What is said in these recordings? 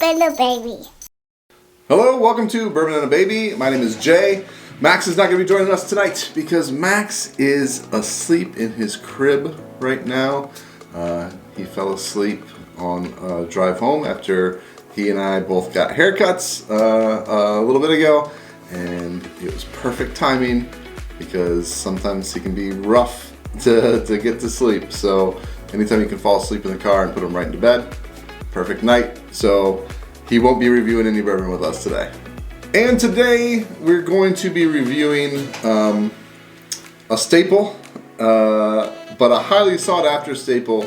and a Baby. Hello, welcome to Bourbon and a Baby. My name is Jay. Max is not going to be joining us tonight because Max is asleep in his crib right now. He fell asleep on a drive home after he and I both got haircuts a little bit ago, and it was perfect timing because sometimes he can be rough to get to sleep. So anytime you can fall asleep in the car and put him right into bed, perfect night. So he won't be reviewing any bourbon with us today. And today we're going to be reviewing a staple, but a highly sought after staple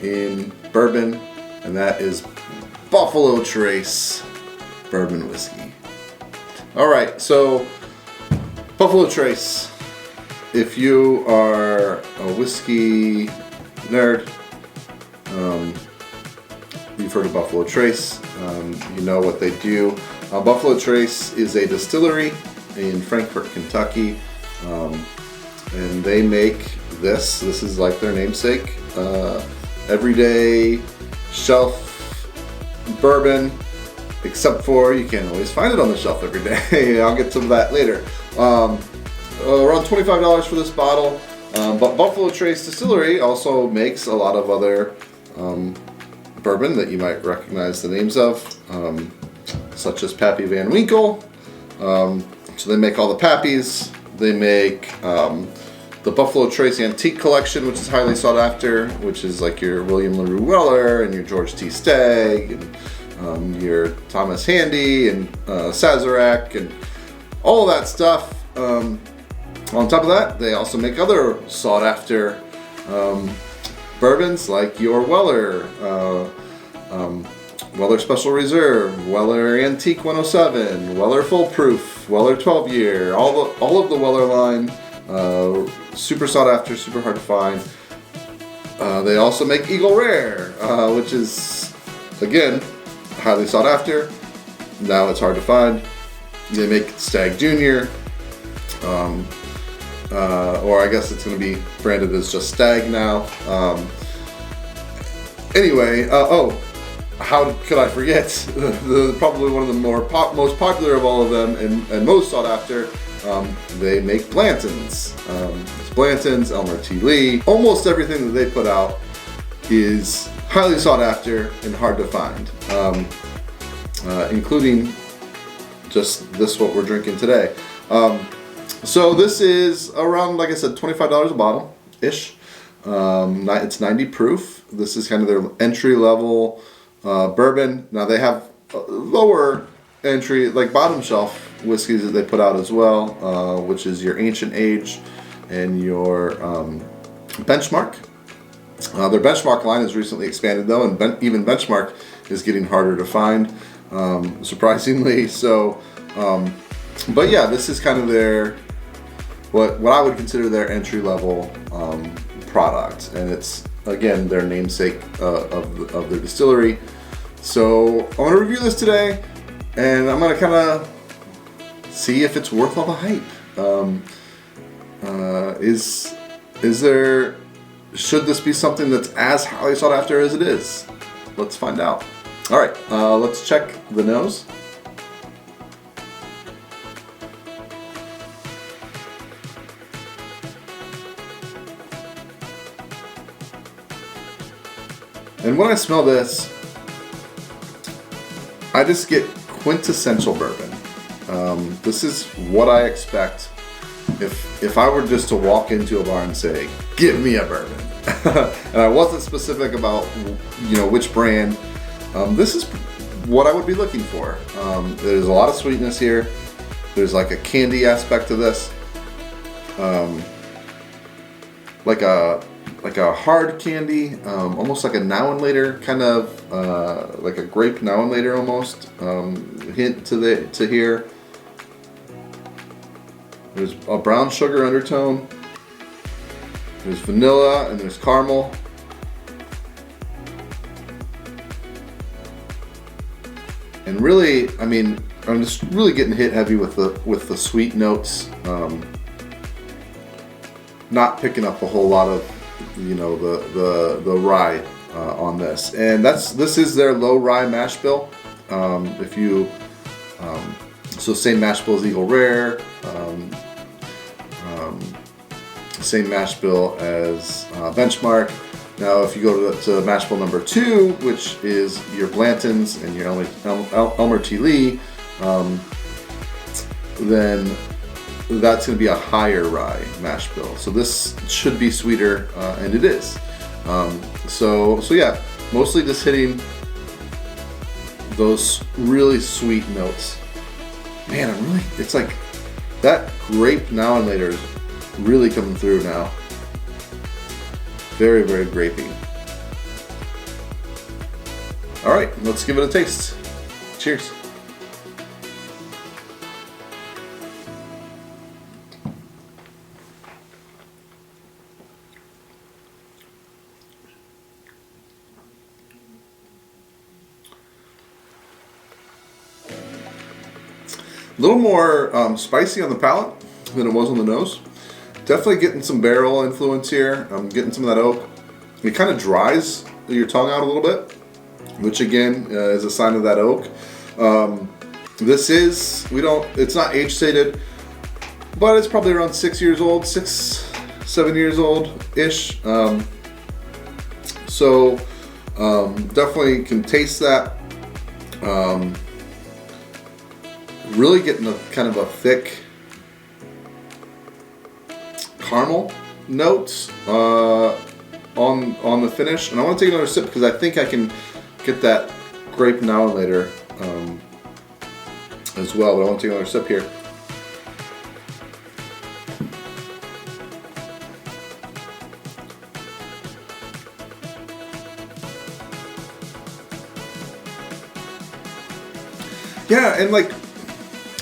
in bourbon, and that is Buffalo Trace bourbon whiskey. All right, so Buffalo Trace. If you are a whiskey nerd, you've heard of Buffalo Trace. You know what they do. Buffalo Trace is a distillery in Frankfort, Kentucky, and they make this. This is like their namesake. Everyday shelf bourbon, except for you can't always find it on the shelf every day. I'll get to that later. Around $25 for this bottle. But Buffalo Trace Distillery also makes a lot of other bourbon that you might recognize the names of, such as Pappy Van Winkle. So they make all the Pappies. They make the Buffalo Trace Antique Collection, which is highly sought after, which is like your William LaRue Weller and your George T. Stagg and your Thomas Handy and Sazerac and all of that stuff. On top of that, they also make other sought after bourbons like your Weller, Weller Special Reserve, Weller Antique 107, Weller Full Proof, Weller 12 Year, all of the Weller line, super sought after, super hard to find. They also make Eagle Rare, which is again highly sought after. Now it's hard to find. They make Stagg Junior, or I guess it's going to be branded as just Stagg now. Anyway, how could I forget? Probably one of the most popular of all of them and most sought after. They make Blantons. It's Blantons, Elmer T. Lee. Almost everything that they put out is highly sought after and hard to find, including just this, what we're drinking today. So this is around, like I said, $25 a bottle-ish. It's 90 proof. This is kind of their entry-level bourbon. Now they have lower entry, like bottom shelf whiskeys that they put out as well, which is your Ancient Age and your Benchmark. Their Benchmark line has recently expanded though, and even Benchmark is getting harder to find, surprisingly. So, but yeah, this is kind of their what I would consider their entry level product, and it's again their namesake of their distillery. So I want to review this today, and I'm going to kind of see if it's worth all the hype. Should this be something that's as highly sought after as it is? Let's find out. All right, let's check the nose. And when I smell this, I just get quintessential bourbon. This is what I expect if I were just to walk into a bar and say, "Give me a bourbon," and I wasn't specific about which brand. This is what I would be looking for. There's a lot of sweetness here. There's like a candy aspect to this, like a hard candy, almost like a now and later kind of, like a grape now and later almost, hint to here. There's a brown sugar undertone. There's vanilla and there's caramel. And really, I mean, I'm just really getting hit heavy with the sweet notes. Not picking up a whole lot of the rye on this, and this is their low rye mash bill. If you so same mash bill as Eagle Rare, same mash bill as Benchmark. Now, if you go to mash bill number 2, which is your Blantons and your Elmer T. Lee, then that's going to be a higher rye mash bill. So this should be sweeter, and it is. So yeah, mostly just hitting those really sweet notes. Man, it's like that grape now and later is really coming through now. Very, very grapey. All right, let's give it a taste. Cheers. A little more spicy on the palate than it was on the nose. Definitely getting some barrel influence here. I'm getting some of that oak. It kind of dries your tongue out a little bit, which again is a sign of that oak. This is, it's not age stated, but it's probably around 6 years old, 7 years old-ish. So definitely can taste that. Really getting a kind of a thick caramel notes on the finish, and I want to take another sip because I think I can get that grape now and later as well. But I want to take another sip here. Yeah, and like,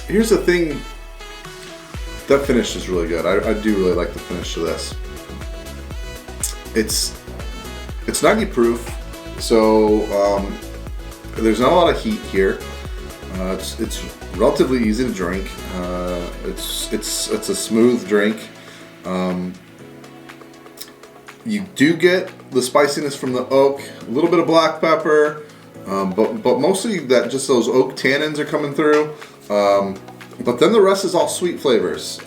here's the thing. That finish is really good. I do really like the finish of this. It's 90 proof, so there's not a lot of heat here. It's relatively easy to drink. It's a smooth drink. You do get the spiciness from the oak, a little bit of black pepper, but mostly that just those oak tannins are coming through. But then the rest is all sweet flavors.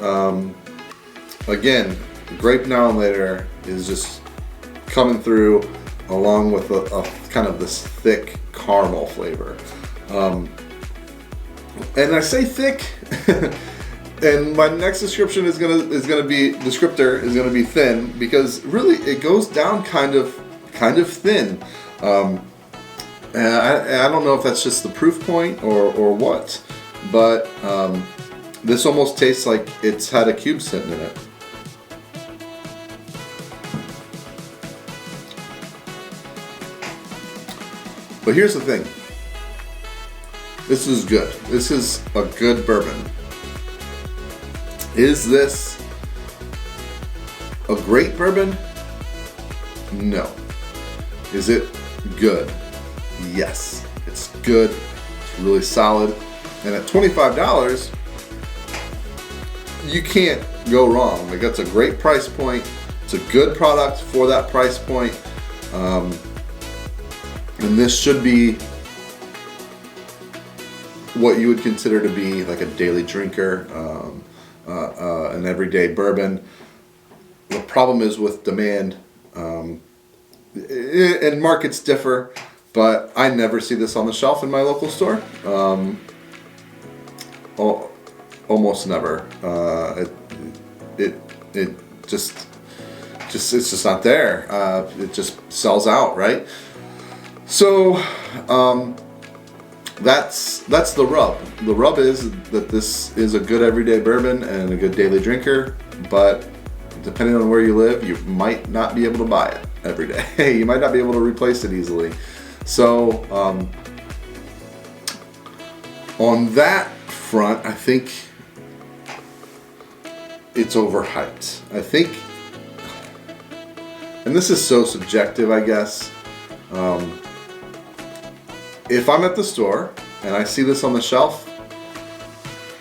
Again, grape now and later is just coming through along with a kind of this thick caramel flavor. And I say thick, and my next description is gonna be thin, because really it goes down kind of thin. And I don't know if that's just the proof point or what. But this almost tastes like it's had a cube sitting in it. But here's the thing. This is good. This is a good bourbon. Is this a great bourbon? No. Is it good? Yes. It's good. It's really solid. And at $25, you can't go wrong. Like, that's a great price point. It's a good product for that price point. And this should be what you would consider to be like a daily drinker, an everyday bourbon. The problem is with demand, and markets differ, but I never see this on the shelf in my local store. Almost never. It just it's just not there. It just sells out, right? So that's the rub. The rub is that this is a good everyday bourbon and a good daily drinker, but depending on where you live, you might not be able to buy it every day. You might not be able to replace it easily. So on that front, I think it's overhyped. I think, and this is so subjective, I guess. If I'm at the store and I see this on the shelf,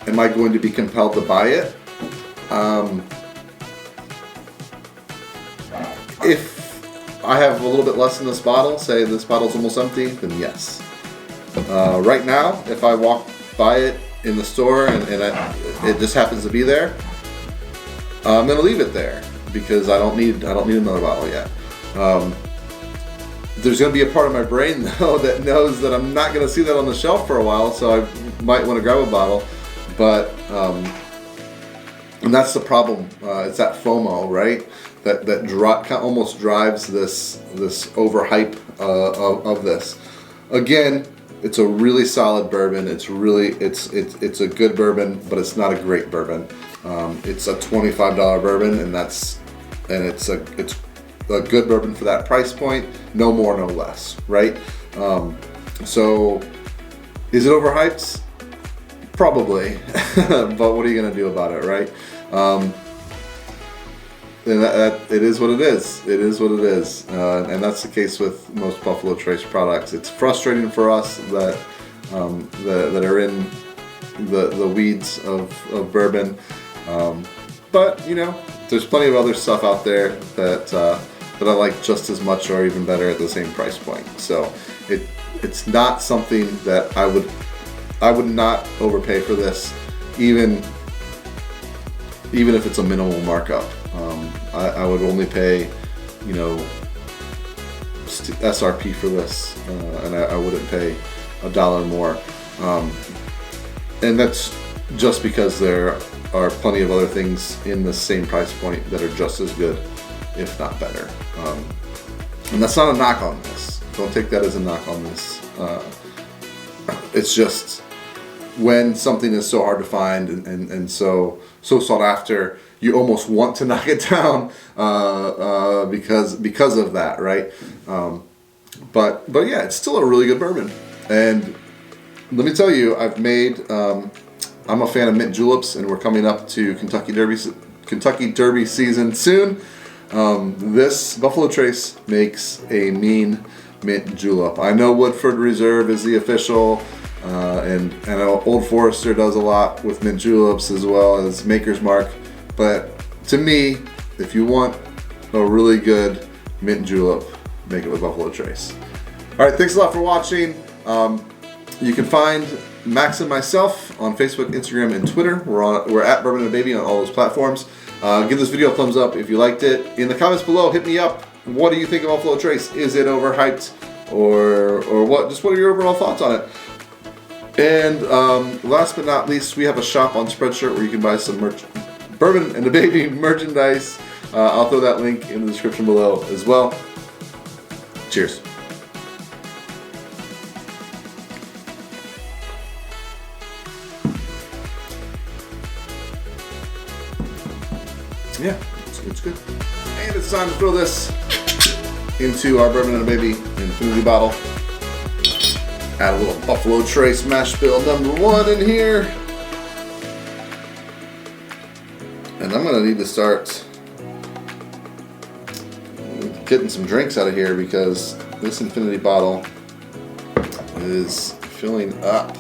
am I going to be compelled to buy it? If I have a little bit less in this bottle, say this bottle's almost empty, then yes. Right now, if I walk by it in the store and it just happens to be there, I'm gonna leave it there because I don't need another bottle yet. There's gonna be a part of my brain though that knows that I'm not gonna see that on the shelf for a while, so I might want to grab a bottle. But and that's the problem. It's that FOMO, right? That almost drives this overhype of this. Again, it's a really solid bourbon. It's a good bourbon, but it's not a great bourbon. It's a $25 bourbon, and it's a good bourbon for that price point. No more, no less, right? So, is it overhyped? Probably, but what are you gonna do about it, right? And it is what it is. It is what it is, and that's the case with most Buffalo Trace products. It's frustrating for us that are in the weeds of bourbon, but you know, there's plenty of other stuff out there that I like just as much or even better at the same price point. So it's not something that I would not overpay for this, even if it's a minimal markup. I would only pay, you know, SRP for this, and I wouldn't pay $1 more. And that's just because there are plenty of other things in the same price point that are just as good, if not better. And that's not a knock on this. Don't take that as a knock on this. It's just when something is so hard to find and so sought after, you almost want to knock it down because of that, right? But yeah, it's still a really good bourbon. And let me tell you, I'm a fan of mint juleps, and we're coming up to Kentucky Derby season soon. This Buffalo Trace makes a mean mint julep. I know Woodford Reserve is the official, and I know Old Forester does a lot with mint juleps as well as Maker's Mark. But to me, if you want a really good mint julep, make it with Buffalo Trace. All right, thanks a lot for watching. You can find Max and myself on Facebook, Instagram, and Twitter. We're at Bourbon and Baby on all those platforms. Give this video a thumbs up if you liked it. In the comments below, hit me up. What do you think of Buffalo Trace? Is it overhyped or what? Just what are your overall thoughts on it? And last but not least, we have a shop on Spreadshirt where you can buy some Bourbon and the Baby merchandise. I'll throw that link in the description below as well. Cheers. Yeah, it's good. And it's time to throw this into our Bourbon and a Baby infinity bottle. Add a little Buffalo Trace mash bill #1 in here. And I'm gonna need to start getting some drinks out of here because this infinity bottle is filling up.